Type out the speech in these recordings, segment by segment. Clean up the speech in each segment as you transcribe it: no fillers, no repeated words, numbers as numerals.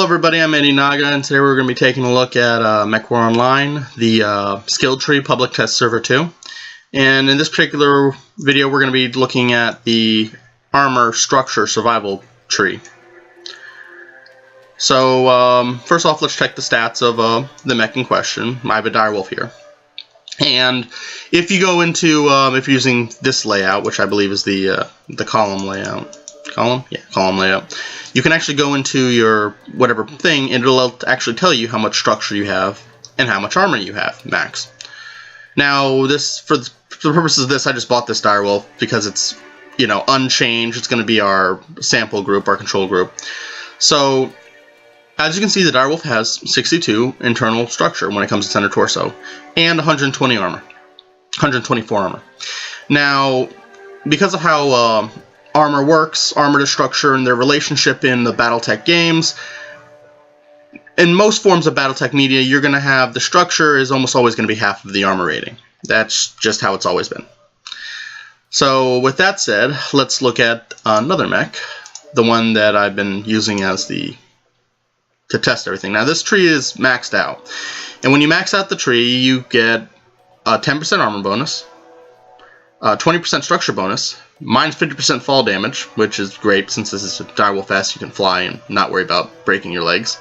everybody, I'm AndiNaga, and today we're going to be taking a look at MWO Online, the skill tree public test server 2. And in this particular video, we're going to be looking at the armor structure survival tree. So first off, let's check the stats of the mech in question. I have a direwolf here. And if you go into, if you're using this layout, which I believe is the column layout, column layout, you can actually go into your whatever thing and it'll actually tell you how much structure you have and how much armor you have max. Now this, for the purposes of this, I just bought this direwolf because it's, you know, unchanged. It's going to be our sample group, our control group. So as you can see, the direwolf has 62 internal structure when it comes to center torso and 120 armor, 124 armor. Now because of how armor works, armor to structure, and their relationship in the Battletech games. In most forms of Battletech media, you're going to have the structure is almost always going to be half of the armor rating. That's just how it's always been. So with that said, let's look at another mech, the one that I've been using as to test everything. Now this tree is maxed out, and when you max out the tree, you get a 10% armor bonus, 20% structure bonus, minus 50% fall damage, which is great since this is a direwolf S. You can fly and not worry about breaking your legs.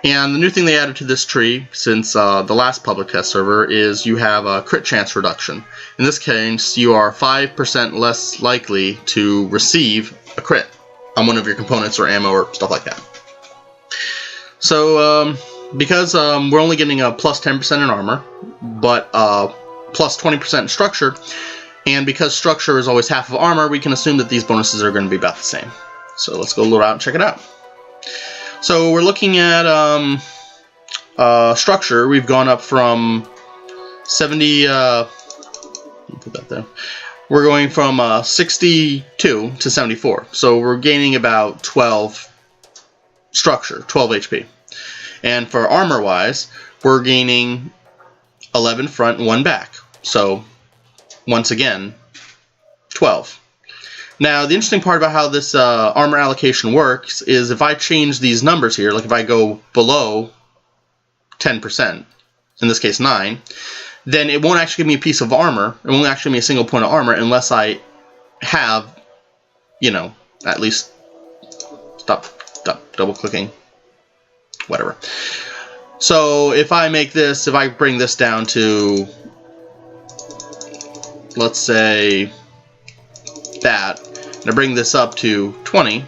And the new thing they added to this tree since the last public test server is you have a crit chance reduction. In this case, you are 5% less likely to receive a crit on one of your components or ammo or stuff like that. So because we're only getting a plus 10% in armor, but plus 20% in structure, and because structure is always half of armor, we can assume that these bonuses are going to be about the same. So let's go a little out and check it out. So we're looking at structure. We've gone up from 70. Put that there. We're going from 62 to 74. So we're gaining about 12 structure, 12 HP. And for armor-wise, we're gaining 11 front and 1 back. So once again, 12. Now, the interesting part about how this armor allocation works is if I change these numbers here, like if I go below 10%, in this case 9, then it won't actually give me a piece of armor. It won't actually give me a single point of armor unless I have, you know, at least, stop double clicking, whatever. So if I make this, if I bring this down to, let's say that, and I bring this up to 20,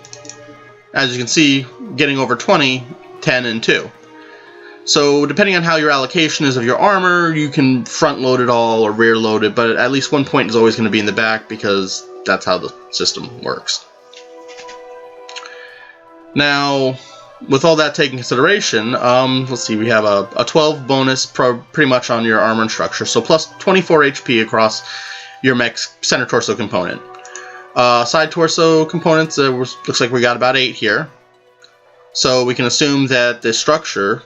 as you can see, getting over 20, 10, and 2. So depending on how your allocation is of your armor, you can front load it all or rear load it, but at least one point is always going to be in the back because that's how the system works. Now, with all that taken into consideration, let's see, we have a 12 bonus pretty much on your armor and structure, so plus 24 HP across your mech's center torso component. Side torso components, looks like we got about 8 here. So we can assume that the structure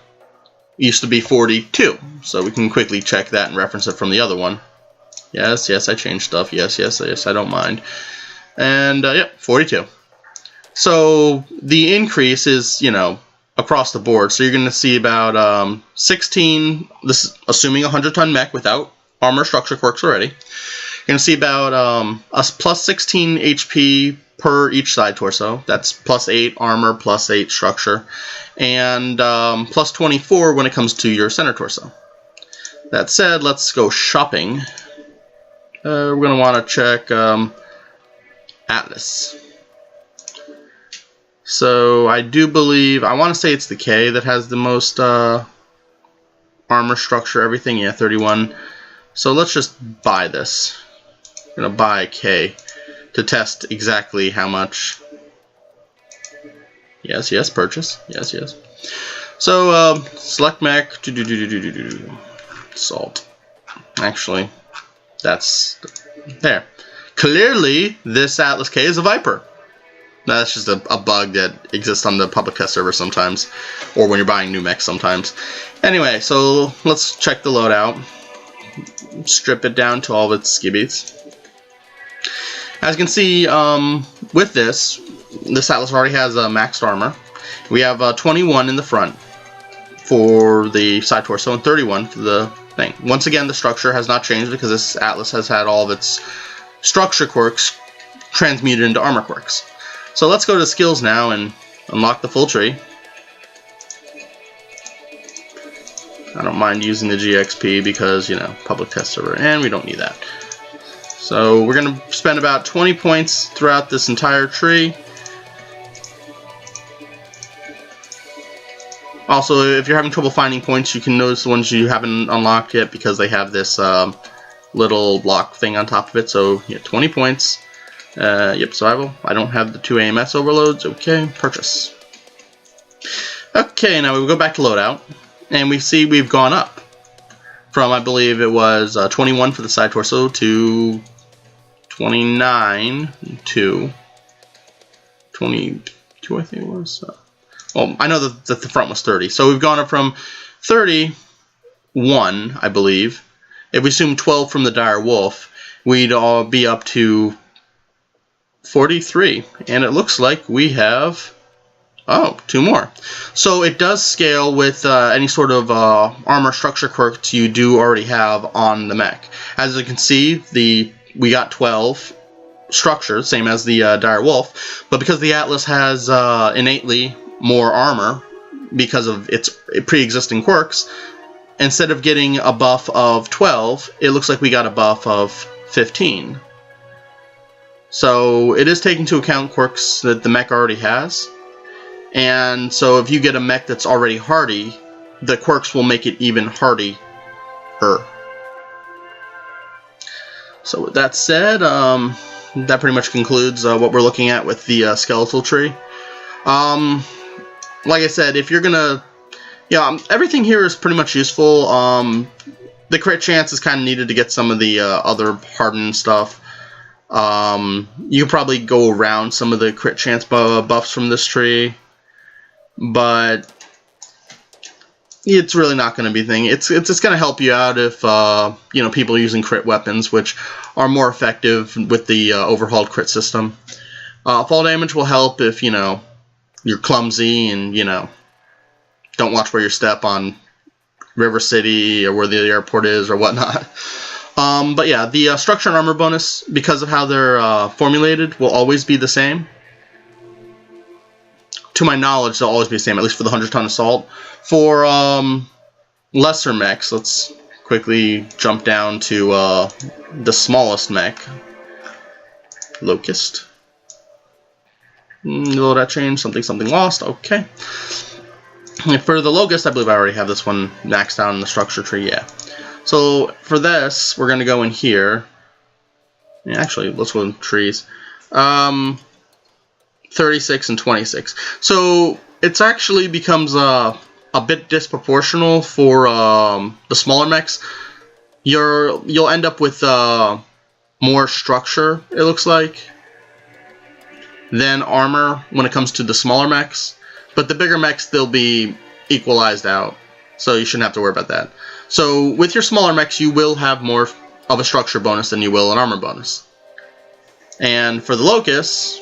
used to be 42. So we can quickly check that and reference it from the other one. Yes, I changed stuff. Yes, I don't mind. And, yep, 42. So the increase is, you know, across the board. So you're going to see about 16, this is assuming a 100-ton mech without armor structure quirks already. You're going to see about a plus 16 HP per each side torso. That's plus 8 armor, plus 8 structure, and plus 24 when it comes to your center torso. That said, let's go shopping. We're going to want to check Atlas. So I do believe, I want to say it's the K that has the most armor, structure, everything. Yeah, 31. So let's just buy this. I'm going to buy a K to test exactly how much. Yes, purchase. Yes. So select mech. Salt. Actually, that's there. Clearly, this Atlas K is a Viper. Now, that's just a bug that exists on the public test server sometimes, or when you're buying new mechs sometimes. Anyway, so let's check the loadout. Strip it down to all of its skibbies. As you can see, with this Atlas already has a maxed armor. We have 21 in the front for the side torso and 31 for the thing. Once again, the structure has not changed because this Atlas has had all of its structure quirks transmuted into armor quirks. So let's go to skills now and unlock the full tree. I don't mind using the GXP because, you know, public test server, and we don't need that. So we're going to spend about 20 points throughout this entire tree. Also, if you're having trouble finding points, you can notice the ones you haven't unlocked yet because they have this little block thing on top of it. So, yeah, 20 points. Yep, survival. I don't have the 2 AMS overloads. Okay, purchase. Okay, now we go back to loadout, and we see we've gone up from, I believe it was 21 for the side torso to 29 to 22, I think it was. Well, I know that the front was 30. So we've gone up from 31, I believe. If we assume 12 from the dire wolf, we'd all be up to 43. And it looks like we have, oh, 2 more. So it does scale with any sort of armor structure quirks you do already have on the mech. As you can see, we got 12 structures, same as the dire wolf. But because the Atlas has innately more armor because of its pre-existing quirks, instead of getting a buff of 12, it looks like we got a buff of 15. So it is taking into account quirks that the mech already has, and so if you get a mech that's already hardy, the quirks will make it even hardier. So with that said, that pretty much concludes what we're looking at with the skeletal tree. Like I said, if you're gonna, yeah, everything here is pretty much useful. The crit chance is kind of needed to get some of the other hardened stuff. You can probably go around some of the crit chance buffs from this tree, but it's really not going to be a thing. It's going to help you out if you know, people are using crit weapons, which are more effective with the overhauled crit system. Fall damage will help if, you know, you're clumsy and, you know, don't watch where you step on River City or where the airport is or whatnot. But yeah, the structure and armor bonus, because of how they're formulated, will always be the same. To my knowledge, they'll always be the same, at least for the 100-ton assault. For lesser mechs, let's quickly jump down to the smallest mech, Locust. Will that change? Something lost. Okay. And for the Locust, I believe I already have this one maxed out in the structure tree. Yeah. So for this, we're going to go in here. Yeah, actually, let's go in trees. 36 and 26. So it's actually becomes a bit disproportional for the smaller mechs. You'll end up with more structure, it looks like, than armor when it comes to the smaller mechs. But the bigger mechs, they'll be equalized out, so you shouldn't have to worry about that. So with your smaller mechs, you will have more of a structure bonus than you will an armor bonus. And for the Locusts,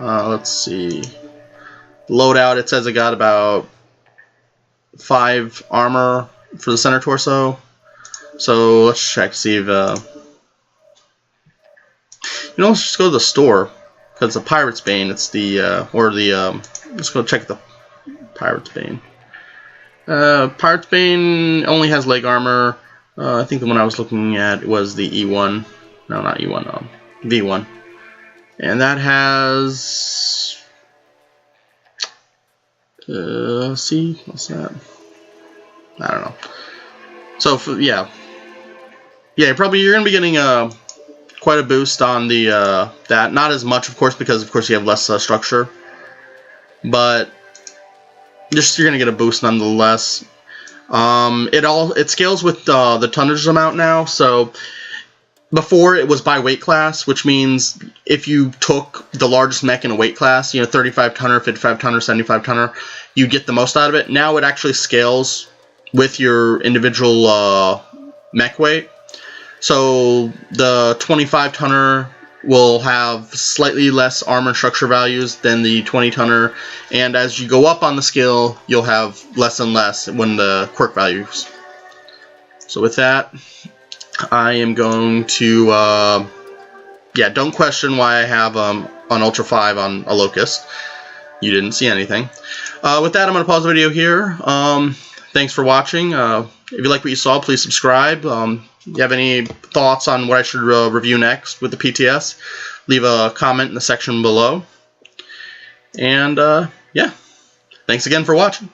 let's see, loadout, it says I got about 5 armor for the center torso. So let's check, see if you know, let's just go to the store, because the Pirate's Bane, it's the, let's go check the Pirate's Bane. Pirate's Bane only has leg armor. I think the one I was looking at was the E1. No, not E1, V1. And that has, see, what's that? I don't know. So, yeah, you're going to be getting quite a boost on the that. Not as much, of course, because of course you have less structure, but just you're gonna get a boost nonetheless. It scales with the tonnage amount now. So before it was by weight class, which means if you took the largest mech in a weight class, you know, 35 tonner, 55 tonner, 75 tonner, you get the most out of it. Now it actually scales with your individual mech weight. So the 25 tonner will have slightly less armor structure values than the 20-tonner, and as you go up on the scale, you'll have less and less when the quirk values. So with that, I am going to, yeah, don't question why I have on Ultra 5 on a Locust. You didn't see anything. With that, I'm going to pause the video here. Thanks for watching. If you like what you saw, please subscribe. If you have any thoughts on what I should review next with the PTS, leave a comment in the section below. And, yeah, thanks again for watching.